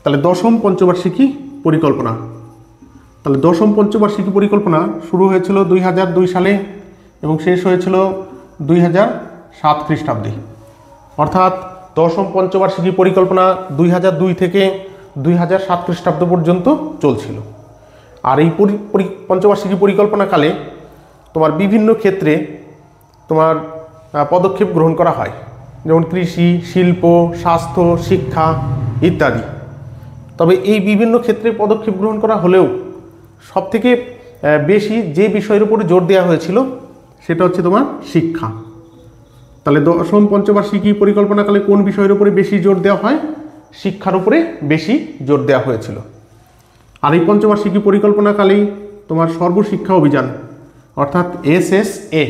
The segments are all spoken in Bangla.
তাহলে দশম পঞ্চবার্ষিকী পরিকল্পনা, তাহলে দশম পঞ্চবার্ষিকী পরিকল্পনা শুরু হয়েছিল 2002 সালে এবং শেষ হয়েছিল 2007 খ্রিস্টাব্দে। অর্থাৎ দশম পঞ্চবার্ষিকী পরিকল্পনা 2002 থেকে 2007 খ্রিস্টাব্দ পর্যন্ত চলছিল। আর এই পঞ্চবার্ষিকী পরিকল্পনাকালে তোমার বিভিন্ন ক্ষেত্রে তোমার পদক্ষেপ গ্রহণ করা হয়, যেমন কৃষি, শিল্প, স্বাস্থ্য, শিক্ষা ইত্যাদি। তবে এই বিভিন্ন ক্ষেত্রে পদক্ষেপ গ্রহণ করা হলেও সবথেকে বেশি যে বিষয়ের উপরে জোর দেওয়া হয়েছিল সেটা হচ্ছে তোমার শিক্ষা। তাহলে দশম পঞ্চবার্ষিকী পরিকল্পনাকালে কোন বিষয়ের উপরে বেশি জোর দেওয়া হয়? শিক্ষার উপরে বেশি জোর দেওয়া হয়েছিল। আর এই পঞ্চবার্ষিকী পরিকল্পনাকালেই তোমার সর্বশিক্ষা অভিযান অর্থাৎ SSA,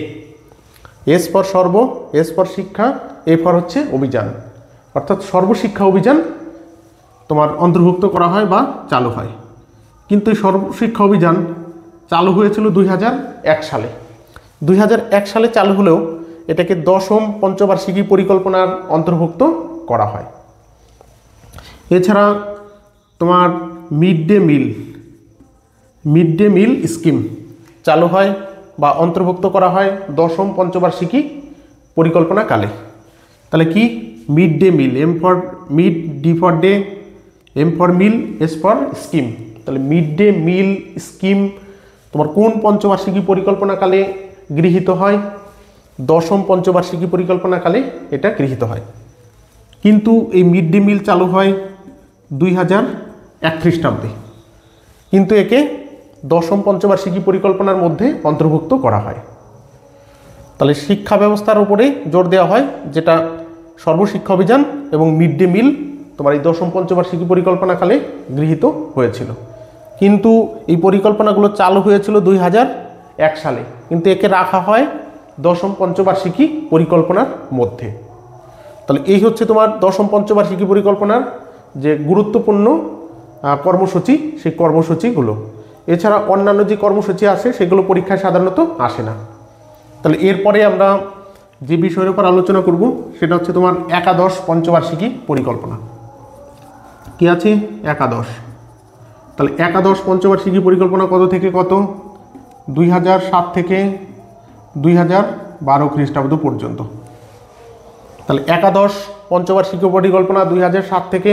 এস ফর সর্ব, এস ফর শিক্ষা, এ ফর হচ্ছে অভিযান, অর্থাৎ সর্বশিক্ষা অভিযান তোমার অন্তর্ভুক্ত করা হয় বা চালু হয়। কিন্তু এই সর্বশিক্ষা অভিযান চালু হয়েছিল 2001 সালে। 2001 সালে চালু হলেও এটাকে দশম পঞ্চবার্ষিকী পরিকল্পনার অন্তর্ভুক্ত করা হয়। এছাড়া তোমার মিড ডে মিল স্কিম চালু হয় বা অন্তর্ভুক্ত করা হয় দশম পঞ্চবার্ষিকী পরিকল্পনাকালে। তাহলে কি? Mid day meal, M for mid, D for day, M for meal, S for scheme. তাহলে মিড ডে মিল স্কিম তোমার কোন পঞ্চবার্ষিকী পরিকল্পনাকালে গৃহীত হয়? দশম পঞ্চবার্ষিকী পরিকল্পনাকালে এটা গৃহীত হয়। কিন্তু এই মিড ডে মিল চালু হয় 2001 খ্রিস্টাব্দে, কিন্তু একে দশম পঞ্চবার্ষিকী পরিকল্পনার মধ্যে অন্তর্ভুক্ত করা হয়। তাহলে শিক্ষা ব্যবস্থার উপরে জোর দেওয়া হয়, যেটা সর্বশিক্ষা অভিযান এবং মিড ডে মিল তোমার এই দশম পঞ্চবার্ষিকী পরিকল্পনাকালে গৃহীত হয়েছিল। কিন্তু এই পরিকল্পনাগুলো চালু হয়েছিল 2001 সালে, কিন্তু একে রাখা হয় দশম পঞ্চবার্ষিকী পরিকল্পনার মধ্যে। তাহলে এই হচ্ছে তোমার দশম পঞ্চবার্ষিকী পরিকল্পনার যে গুরুত্বপূর্ণ কর্মসূচি, সেই কর্মসূচিগুলো। এছাড়া অন্যান্য যে কর্মসূচি আছে সেগুলো পরীক্ষায় সাধারণত আসে না। তাহলে এরপরে আমরা যে বিষয়ের উপর আলোচনা করব সেটা হচ্ছে তোমার একাদশ পঞ্চবার্ষিকী পরিকল্পনা। কি আছে? একাদশ। তাহলে একাদশ পঞ্চবার্ষিকী পরিকল্পনা কত থেকে কত? 2007 থেকে 2012 খ্রিস্টাব্দ পর্যন্ত। তাহলে একাদশ পঞ্চবার্ষিকী পরিকল্পনা 2007 থেকে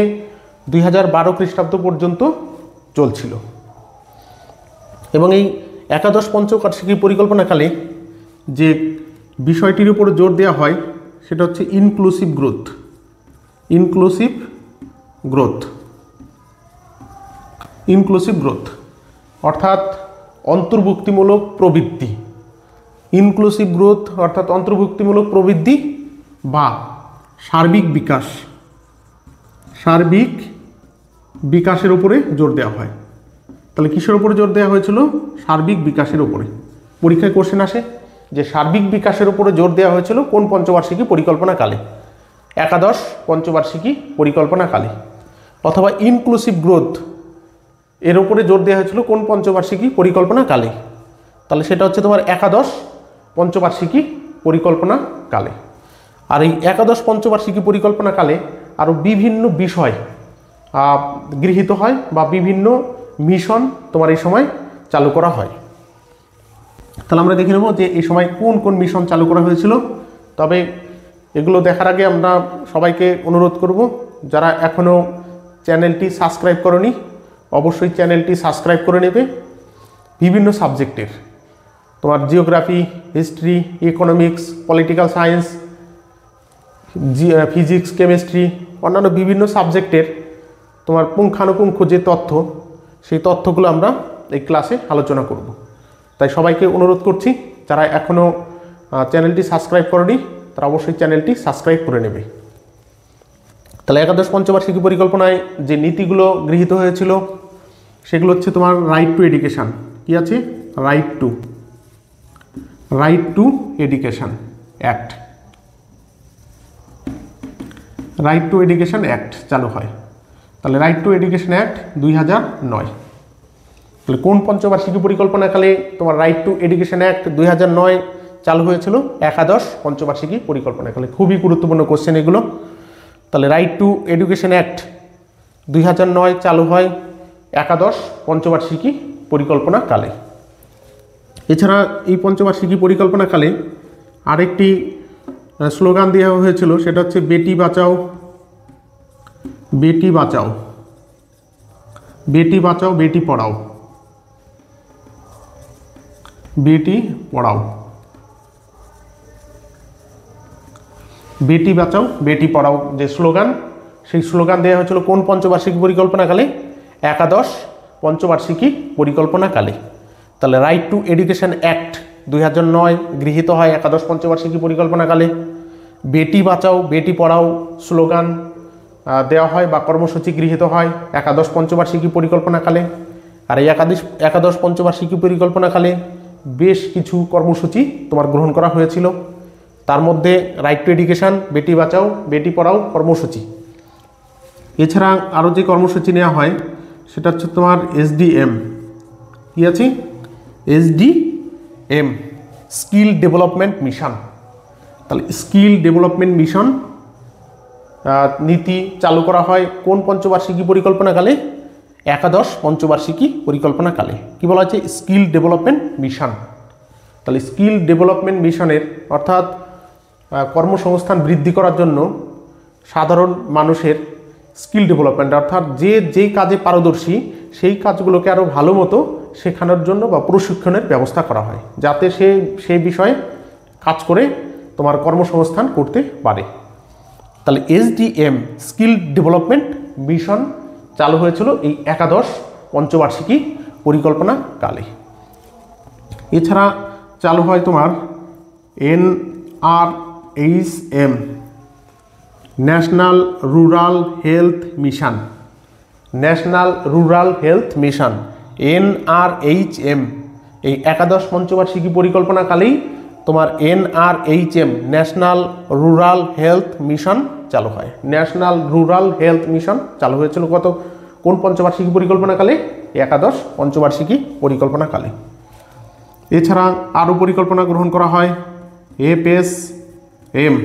2012 খ্রিস্টাব্দ পর্যন্ত চলছিল। এবং এই একাদশ পঞ্চবার্ষিকী পরিকল্পনাকালে যে বিষয়টির উপর জোর দেওয়া হয় সেটা হচ্ছে ইনক্লুসিভ গ্রোথ অর্থাৎ অন্তর্ভুক্তিমূলক প্রবৃদ্ধি। ইনক্লুসিভ গ্রোথ অর্থাৎ অন্তর্ভুক্তিমূলক প্রবৃদ্ধি বা সার্বিক বিকাশের উপরে জোর দেওয়া হয়। তাহলে কিসের উপরে জোর দেওয়া হয়েছিল? সার্বিক বিকাশের উপরে। পরীক্ষায় কোশ্চেন আসে যে সার্বিক বিকাশের উপরে জোর দেওয়া হয়েছিল কোন পঞ্চবার্ষিকী পরিকল্পনাকালে? একাদশ পঞ্চবার্ষিকী পরিকল্পনাকালে। অথবা ইনক্লুসিভ গ্রোথ এর উপরে জোর দেওয়া হয়েছিল কোন পঞ্চবার্ষিকী পরিকল্পনাকালে? তাহলে সেটা হচ্ছে তোমার একাদশ পঞ্চবার্ষিকী পরিকল্পনাকালে। আর এই একাদশ পঞ্চবার্ষিকী পরিকল্পনাকালে আরও বিভিন্ন বিষয় গৃহীত হয় বা বিভিন্ন মিশন তোমার এই সময় চালু করা হয়। তাহলে আমরা দেখে নেব যে এই সময় কোন কোন মিশন চালু করা হয়েছিল। তবে এগুলো দেখার আগে আমরা সবাইকে অনুরোধ করব, যারা এখনও চ্যানেলটি সাবস্ক্রাইব করনি অবশ্যই চ্যানেলটি সাবস্ক্রাইব করে নেবে। বিভিন্ন সাবজেক্টের তোমার geography, history, economics, political science, physics, chemistry, অন্যান্য বিভিন্ন সাবজেক্টের তোমার পুঙ্খানুপুঙ্খ যে তথ্য, সেই তথ্যগুলো আমরা এই ক্লাসে আলোচনা করব। তাই সবাইকে অনুরোধ করছি, যারা এখনও চ্যানেলটি সাবস্ক্রাইব করেনি তারা অবশ্যই চ্যানেলটি সাবস্ক্রাইব করে নেবে। তাহলে একাদশ পঞ্চবার্ষিকী পরিকল্পনায় যে নীতিগুলো গৃহীত হয়েছিল সেগুলো হচ্ছে তোমার রাইট টু এডুকেশান। কি আছে? Right two education act. Right two education act চালু হয়। তাহলে রাইট টু এডুকেশান অ্যাক্ট 2009। তাহলে কোন পঞ্চবার্ষিকী পরিকল্পনাকালে তোমার রাইট টু এডুকেশান অ্যাক্ট 2009 চালু হয়েছিল? একাদশ পঞ্চবার্ষিকী পরিকল্পনাকালে। খুবই গুরুত্বপূর্ণ কোশ্চেন এগুলো। তাহলে রাইট টু এডুকেশান অ্যাক্ট 2009 চালু হয় একাদশ পঞ্চবার্ষিকী পরিকল্পনা কালে। এছাড়া এই পঞ্চবার্ষিকী পরিকল্পনা কালে আরেকটি স্লোগান দেওয়া হয়েছিল, সেটা হচ্ছে বেটি বাঁচাও বেটি বাঁচাও, বেটি বাঁচাও বেটি পড়াও, বেটি পড়াও, বেটি বাঁচাও বেটি পড়াও যে স্লোগান, সেই স্লোগান দেওয়া হয়েছিল কোন পঞ্চবার্ষিকী পরিকল্পনাকালে? একাদশ পঞ্চবার্ষিকী পরিকল্পনাকালে। তাহলে রাইট টু এডুকেশন অ্যাক্ট 2009 গৃহীত হয় একাদশ পঞ্চবার্ষিকী পরিকল্পনাকালে। বেটি বাঁচাও বেটি পড়াও স্লোগান দেওয়া হয় বা কর্মসূচি গৃহীত হয় একাদশ পঞ্চবার্ষিকী পরিকল্পনাকালে। আর এই একাদশ পঞ্চবার্ষিকী পরিকল্পনাকালে বেশ কিছু কর্মসূচি তোমার গ্রহণ করা হয়েছিল, তার মধ্যে right two education, Beti Bachao Beti Padhao কর্মসূচি। এছাড়া আরও যে কর্মসূচি নেওয়া হয় সেটা হচ্ছে তোমার SDM, কি আছে? SDM, skill development mission. তাহলে স্কিল ডেভেলপমেন্ট মিশন নীতি চালু করা হয় কোন পঞ্চবার্ষিকী পরিকল্পনাকালে? একাদশ পঞ্চবার্ষিকী পরিকল্পনাকালে। কি বলা হচ্ছে? Skill development mission. তাহলে স্কিল ডেভেলপমেন্ট মিশনের অর্থাৎ কর্মসংস্থান বৃদ্ধি করার জন্য সাধারণ মানুষের স্কিল ডেভেলপমেন্ট অর্থাৎ যে যেই কাজে পারদর্শী সেই কাজগুলোকে আরও ভালো মতো শেখানোর জন্য বা প্রশিক্ষণের ব্যবস্থা করা হয়, যাতে সে সেই বিষয়ে কাজ করে তোমার কর্মসংস্থান করতে পারে। তাহলে SDM, স্কিল ডেভেলপমেন্ট মিশন চালু হয়েছিল এই একাদশ পঞ্চবার্ষিকী পরিকল্পনা কালে। এছাড়া চালু হয় তোমার NRHM, national rural health mission. National rural health mission NRHM এই একাদশ পঞ্চবার্ষিকী পরিকল্পনাকালেই তোমার NRHM, national rural health mission চালু হয়। ন্যাশনাল রুরাল হেলথ মিশন চালু হয়েছিল কোন পঞ্চবার্ষিকী পরিকল্পনাকালে? একাদশ পঞ্চবার্ষিকী পরিকল্পনাকালে। এছাড়া আরও পরিকল্পনা গ্রহণ করা হয় FSM,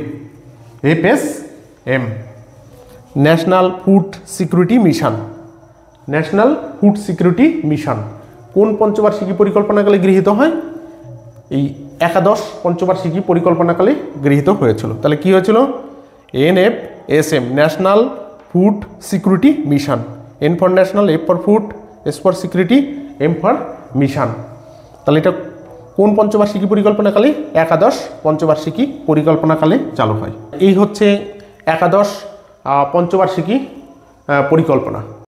national food security mission. National food security mission কোন পঞ্চবার্ষিকী পরিকল্পনাকালে গৃহীত হয়? এই একাদশ পঞ্চবার্ষিকী পরিকল্পনাকালে গৃহীত হয়েছিল। তাহলে কি হয়েছিল? NFSM, national food security mission. N for national, F for food, S for security, M for mission. তাহলে এটা কোন পঞ্চবার্ষিকী পরিকল্পনাকালে? একাদশ পঞ্চবার্ষিকী পরিকল্পনাকালে চালু হয়। এই হচ্ছে একাদশ পঞ্চবার্ষিকী পরিকল্পনা।